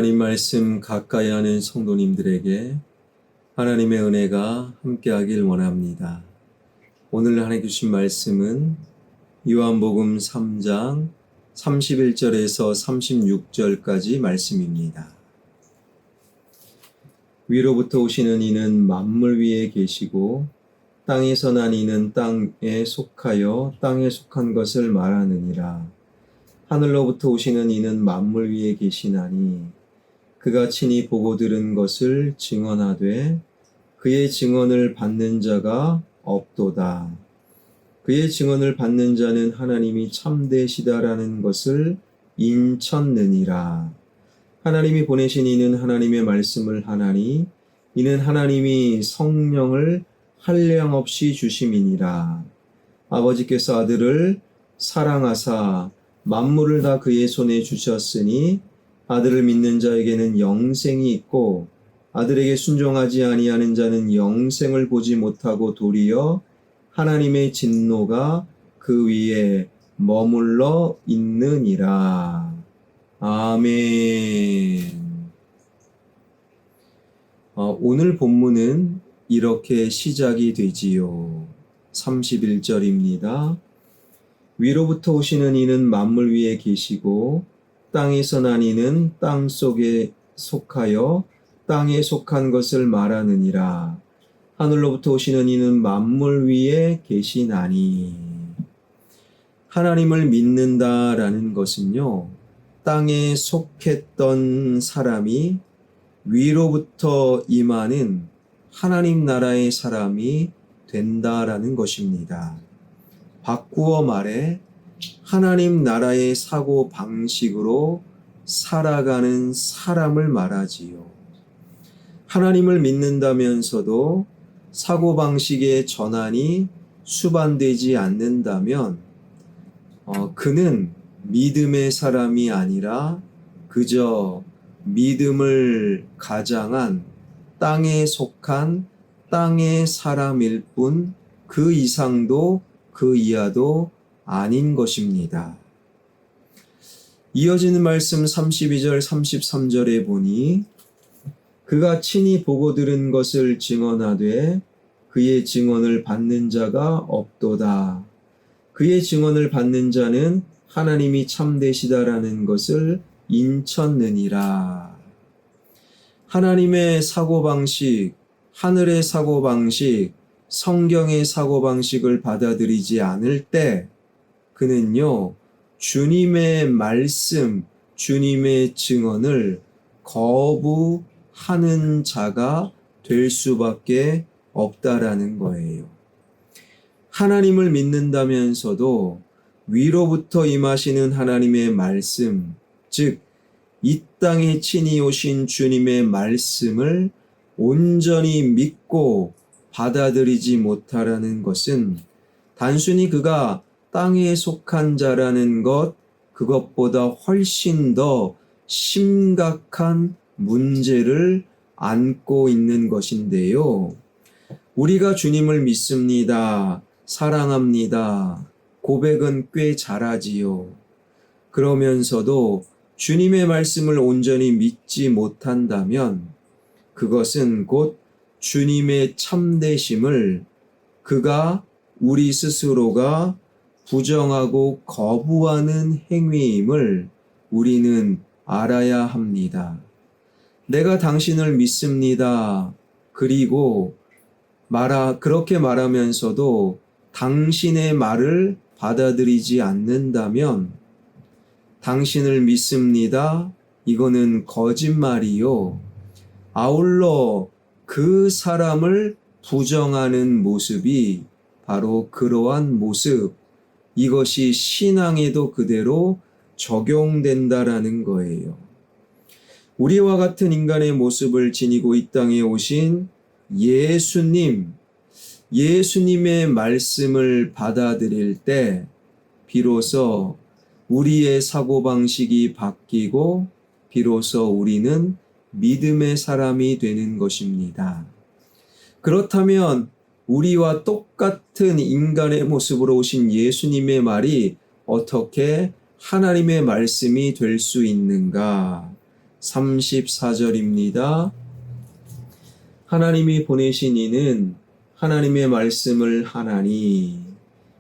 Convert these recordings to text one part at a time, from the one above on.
하나님 말씀 가까이 하는 성도님들에게 하나님의 은혜가 함께하길 원합니다. 오늘 하나님 주신 말씀은 요한복음 3장 31절에서 36절까지 말씀입니다. 위로부터 오시는 이는 만물 위에 계시고 땅에서 난 이는 땅에 속하여 땅에 속한 것을 말하느니라. 하늘로부터 오시는 이는 만물 위에 계시나니 그가 친히 보고 들은 것을 증언하되 그의 증언을 받는 자가 없도다. 그의 증언을 받는 자는 하나님이 참되시다라는 것을 인쳤느니라. 하나님이 보내신 이는 하나님의 말씀을 하나니 이는 하나님이 성령을 한량없이 주심이니라. 아버지께서 아들을 사랑하사 만물을 다 그의 손에 주셨으니 아들을 믿는 자에게는 영생이 있고 아들에게 순종하지 아니하는 자는 영생을 보지 못하고 도리어 하나님의 진노가 그 위에 머물러 있느니라. 아멘. 오늘 본문은 이렇게 시작이 되지요. 31절입니다. 위로부터 오시는 이는 만물 위에 계시고 땅에서 난 이는 땅 속에 속하여 땅에 속한 것을 말하느니라. 하늘로부터 오시는 이는 만물 위에 계시나니. 하나님을 믿는다라는 것은요, 땅에 속했던 사람이 위로부터 임하는 하나님 나라의 사람이 된다라는 것입니다. 바꾸어 말해 하나님 나라의 사고 방식으로 살아가는 사람을 말하지요. 하나님을 믿는다면서도 사고 방식의 전환이 수반되지 않는다면 그는 믿음의 사람이 아니라 그저 믿음을 가장한 땅에 속한 땅의 사람일 뿐 그 이상도 그 이하도 아닌 것입니다. 이어지는 말씀 32절 33절에 보니 그가 친히 보고 들은 것을 증언하되 그의 증언을 받는 자가 없도다. 그의 증언을 받는 자는 하나님이 참되시다라는 것을 인쳤느니라. 하나님의 사고방식, 하늘의 사고방식, 성경의 사고방식을 받아들이지 않을 때 그는요, 주님의 말씀, 주님의 증언을 거부하는 자가 될 수밖에 없다라는 거예요. 하나님을 믿는다면서도 위로부터 임하시는 하나님의 말씀, 즉 이 땅에 친히 오신 주님의 말씀을 온전히 믿고 받아들이지 못하라는 것은 단순히 그가 땅에 속한 자라는 것, 그것보다 훨씬 더 심각한 문제를 안고 있는 것인데요. 우리가 주님을 믿습니다. 사랑합니다. 고백은 꽤 잘하지요. 그러면서도 주님의 말씀을 온전히 믿지 못한다면 그것은 곧 주님의 참되심을 우리 스스로가 부정하고 거부하는 행위임을 우리는 알아야 합니다. 내가 당신을 믿습니다. 그리고 그렇게 말하면서도 당신의 말을 받아들이지 않는다면 당신을 믿습니다. 이거는 거짓말이요. 아울러 그 사람을 부정하는 모습이 바로 그러한 모습, 이것이 신앙에도 그대로 적용된다라는 거예요. 우리와 같은 인간의 모습을 지니고 이 땅에 오신 예수님의 말씀을 받아들일 때 비로소 우리의 사고방식이 바뀌고 비로소 우리는 믿음의 사람이 되는 것입니다. 그렇다면 우리와 똑같은 인간의 모습으로 오신 예수님의 말이 어떻게 하나님의 말씀이 될 수 있는가? 34절입니다. 하나님이 보내신 이는 하나님의 말씀을 하나니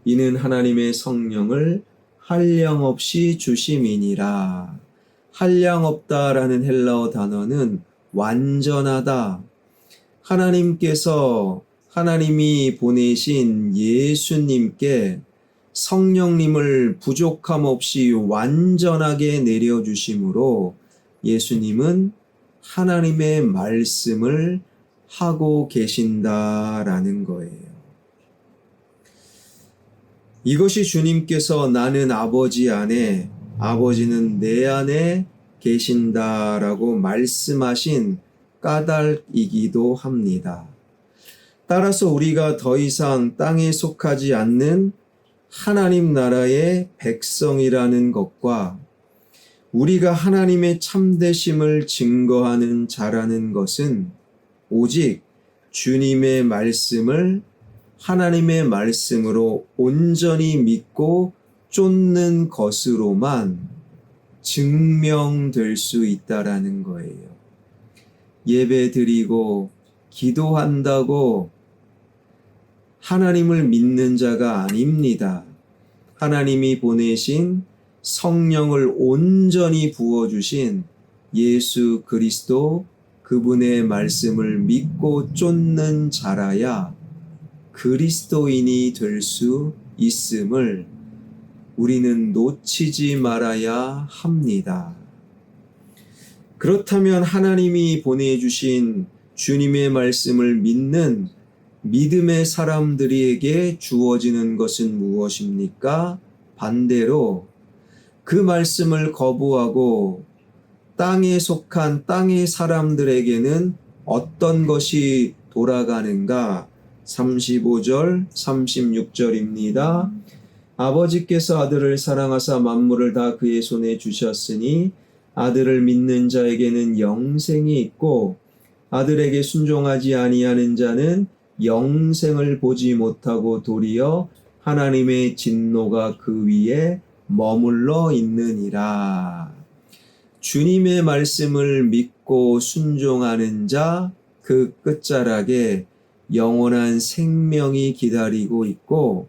이는 하나님의 성령을 한량없이 주심이니라. 한량없다라는 헬라어 단어는 완전하다. 하나님이 보내신 예수님께 성령님을 부족함 없이 완전하게 내려주심으로 예수님은 하나님의 말씀을 하고 계신다라는 거예요. 이것이 주님께서 나는 아버지 안에, 아버지는 내 안에 계신다라고 말씀하신 까닭이기도 합니다. 따라서 우리가 더 이상 땅에 속하지 않는 하나님 나라의 백성이라는 것과 우리가 하나님의 참되심을 증거하는 자라는 것은 오직 주님의 말씀을 하나님의 말씀으로 온전히 믿고 쫓는 것으로만 증명될 수 있다라는 거예요. 예배 드리고 기도한다고 하나님을 믿는 자가 아닙니다. 하나님이 보내신 성령을 온전히 부어주신 예수 그리스도 그분의 말씀을 믿고 쫓는 자라야 그리스도인이 될 수 있음을 우리는 놓치지 말아야 합니다. 그렇다면 하나님이 보내주신 주님의 말씀을 믿는 믿음의 사람들에게 주어지는 것은 무엇입니까? 반대로 그 말씀을 거부하고 땅에 속한 땅의 사람들에게는 어떤 것이 돌아가는가? 35절, 36절입니다. 아버지께서 아들을 사랑하사 만물을 다 그의 손에 주셨으니 아들을 믿는 자에게는 영생이 있고 아들에게 순종하지 아니하는 자는 영생을 보지 못하고 도리어 하나님의 진노가 그 위에 머물러 있느니라. 주님의 말씀을 믿고 순종하는 자, 그 끝자락에 영원한 생명이 기다리고 있고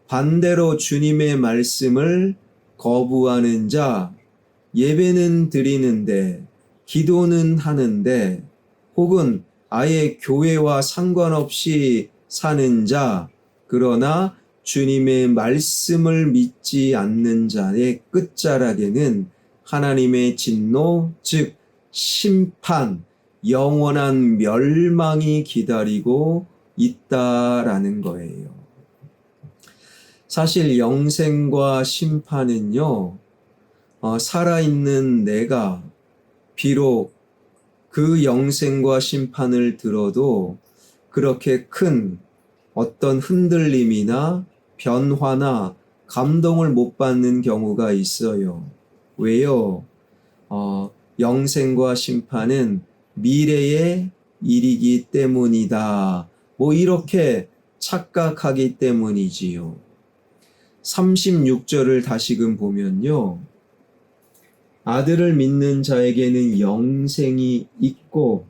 반대로 주님의 말씀을 거부하는 자, 예배는 드리는데 기도는 하는데 혹은 아예 교회와 상관없이 사는 자, 그러나 주님의 말씀을 믿지 않는 자의 끝자락에는 하나님의 진노, 즉 심판, 영원한 멸망이 기다리고 있다라는 거예요. 사실 영생과 심판은요, 살아있는 내가 비록 그 영생과 심판을 들어도 그렇게 큰 어떤 흔들림이나 변화나 감동을 못 받는 경우가 있어요. 왜요? 영생과 심판은 미래의 일이기 때문이다. 이렇게 착각하기 때문이지요. 36절을 다시금 보면요. 아들을 믿는 자에게는 영생이 있고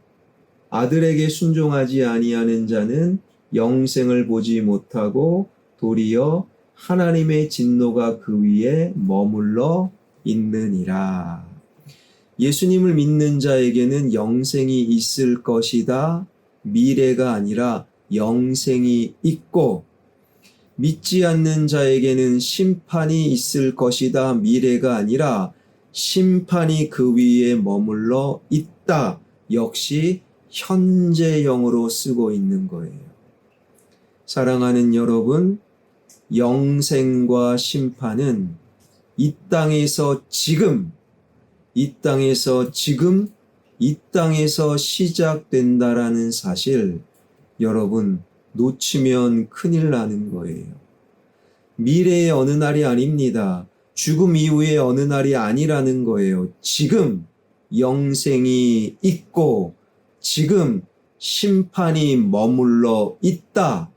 아들에게 순종하지 아니하는 자는 영생을 보지 못하고 도리어 하나님의 진노가 그 위에 머물러 있느니라. 예수님을 믿는 자에게는 영생이 있을 것이다. 미래가 아니라 영생이 있고 믿지 않는 자에게는 심판이 있을 것이다. 미래가 아니라 심판이 그 위에 머물러 있다. 역시 현재형으로 쓰고 있는 거예요. 사랑하는 여러분, 영생과 심판은 이 땅에서 지금 시작된다라는 사실 여러분 놓치면 큰일 나는 거예요. 미래의 어느 날이 아닙니다. 죽음 이후의 어느 날이 아니라는 거예요. 지금 영생이 있고 지금 심판이 머물러 있다.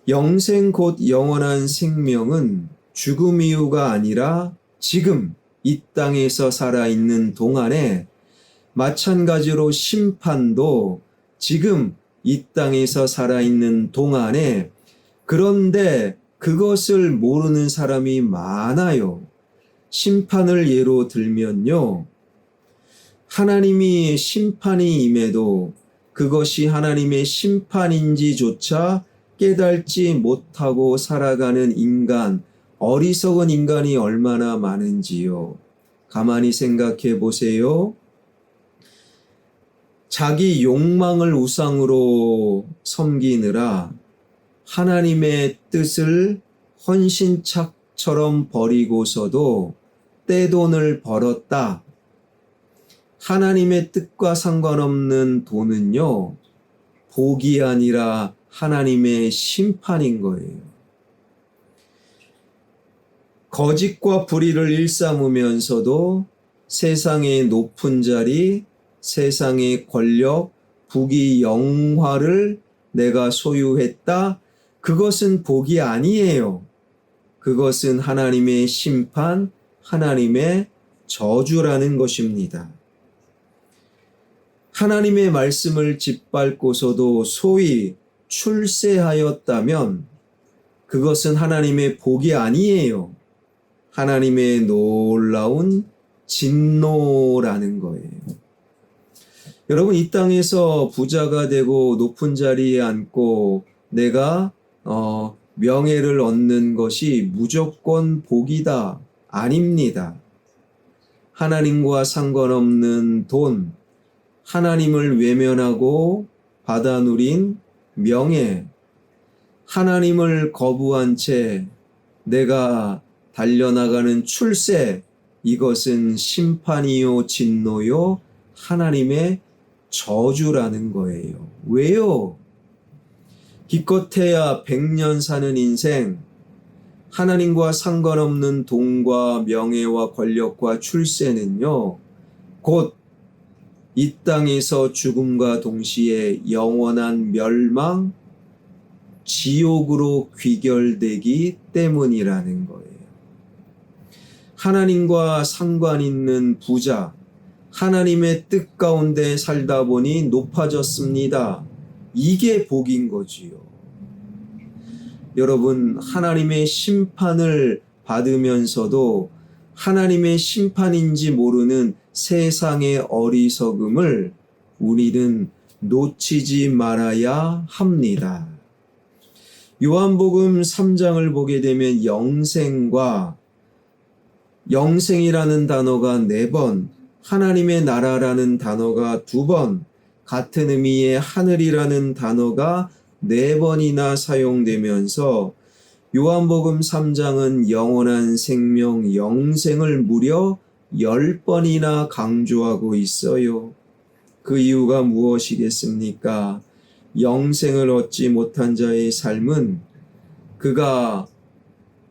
영생 곧 영원한 생명은 죽음 이후가 아니라 지금 이 땅에서 살아있는 동안에 마찬가지로 심판도 지금 이 땅에서 살아있는 동안에 그런데 그것을 모르는 사람이 많아요. 심판을 예로 들면요. 하나님이 심판이 임해도 그것이 하나님의 심판인지조차 깨달지 못하고 살아가는 인간, 어리석은 인간이 얼마나 많은지요. 가만히 생각해 보세요. 자기 욕망을 우상으로 섬기느라 하나님의 뜻을 헌신착처럼 버리고서도 떼돈을 벌었다. 하나님의 뜻과 상관없는 돈은요, 복이 아니라 하나님의 심판인 거예요. 거짓과 불의를 일삼으면서도 세상의 높은 자리, 세상의 권력, 부귀 영화를 내가 소유했다. 그것은 복이 아니에요. 그것은 하나님의 심판, 하나님의 저주라는 것입니다. 하나님의 말씀을 짓밟고서도 소위 출세하였다면 그것은 하나님의 복이 아니에요. 하나님의 놀라운 진노라는 거예요. 여러분, 이 땅에서 부자가 되고 높은 자리에 앉고 내가 명예를 얻는 것이 무조건 복이다. 아닙니다. 하나님과 상관없는 돈, 하나님을 외면하고 받아 누린 명예, 하나님을 거부한 채 내가 달려나가는 출세, 이것은 심판이요 진노요 하나님의 저주라는 거예요. 왜요? 기껏해야 100년 사는 인생, 하나님과 상관없는 돈과 명예와 권력과 출세는요, 곧 이 땅에서 죽음과 동시에 영원한 멸망, 지옥으로 귀결되기 때문이라는 거예요. 하나님과 상관 있는 부자, 하나님의 뜻 가운데 살다 보니 높아졌습니다. 이게 복인 거지요. 여러분, 하나님의 심판을 받으면서도 하나님의 심판인지 모르는 세상의 어리석음을 우리는 놓치지 말아야 합니다. 요한복음 3장을 보게 되면 영생이라는 단어가 4번, 하나님의 나라라는 단어가 2번, 같은 의미의 하늘이라는 단어가 4번이나 사용되면서 요한복음 3장은 영원한 생명, 영생을 무려 10번이나 강조하고 있어요. 그 이유가 무엇이겠습니까? 영생을 얻지 못한 자의 삶은 그가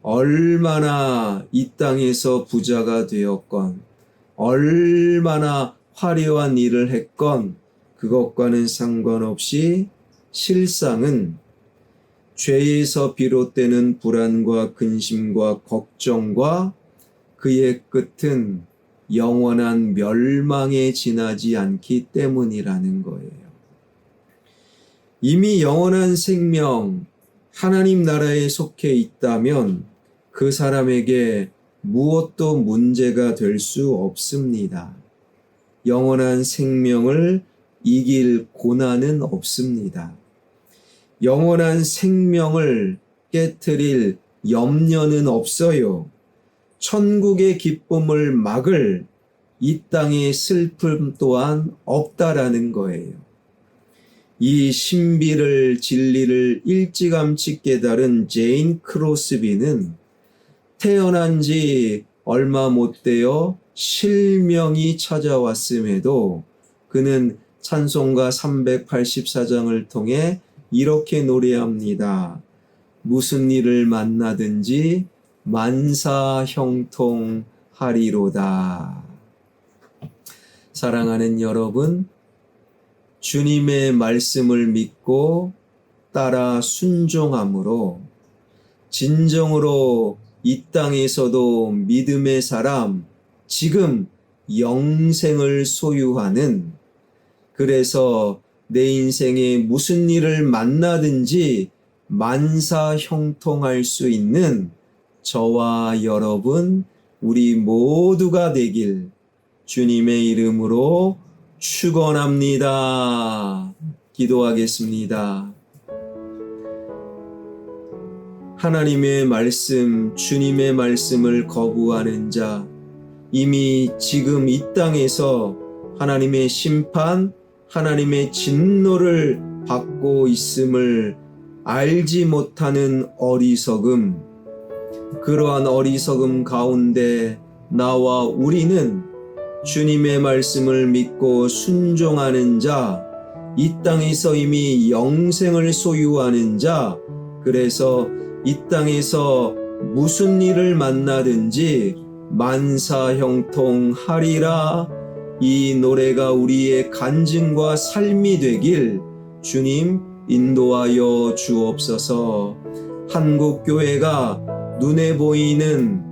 얼마나 이 땅에서 부자가 되었건, 얼마나 화려한 일을 했건, 그것과는 상관없이 실상은 죄에서 비롯되는 불안과 근심과 걱정과 그의 끝은 영원한 멸망에 지나지 않기 때문이라는 거예요. 이미 영원한 생명, 하나님 나라에 속해 있다면 그 사람에게 무엇도 문제가 될 수 없습니다. 영원한 생명을 이길 고난은 없습니다. 영원한 생명을 깨트릴 염려는 없어요. 천국의 기쁨을 막을 이 땅의 슬픔 또한 없다라는 거예요. 이 신비를 진리를 일찌감치 깨달은 제인 크로스비는 태어난 지 얼마 못 되어 실명이 찾아왔음에도 그는 찬송가 384장을 통해 이렇게 노래합니다. 무슨 일을 만나든지 만사 형통하리로다. 사랑하는 여러분, 주님의 말씀을 믿고 따라 순종함으로 진정으로 이 땅에서도 믿음의 사람, 지금 영생을 소유하는, 그래서 내 인생에 무슨 일을 만나든지 만사 형통할 수 있는 저와 여러분, 우리 모두가 되길 주님의 이름으로 축원합니다. 기도하겠습니다. 하나님의 말씀, 주님의 말씀을 거부하는 자, 이미 지금 이 땅에서 하나님의 심판, 하나님의 진노를 받고 있음을 알지 못하는 어리석음, 그러한 어리석음 가운데 나와 우리는 주님의 말씀을 믿고 순종하는 자, 이 땅에서 이미 영생을 소유하는 자, 그래서 이 땅에서 무슨 일을 만나든지 만사 형통하리라, 이 노래가 우리의 간증과 삶이 되길 주님 인도하여 주옵소서. 한국교회가 눈에 보이는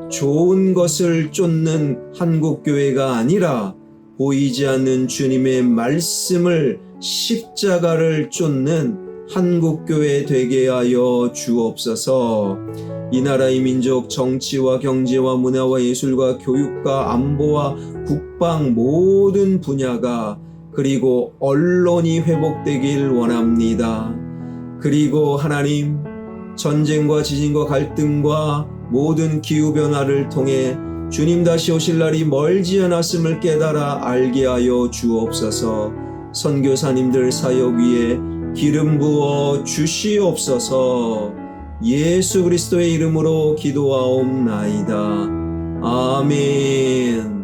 좋은 것을 쫓는 한국교회가 아니라 보이지 않는 주님의 말씀을, 십자가를 쫓는 한국교회 되게 하여 주옵소서. 이 나라의 민족 정치와 경제와 문화와 예술과 교육과 안보와 국방 모든 분야가, 그리고 언론이 회복되길 원합니다. 그리고 하나님, 전쟁과 지진과 갈등과 모든 기후변화를 통해 주님 다시 오실 날이 멀지 않았음을 깨달아 알게 하여 주옵소서. 선교사님들 사역 위에 기름 부어 주시옵소서. 예수 그리스도의 이름으로 기도하옵나이다. 아멘.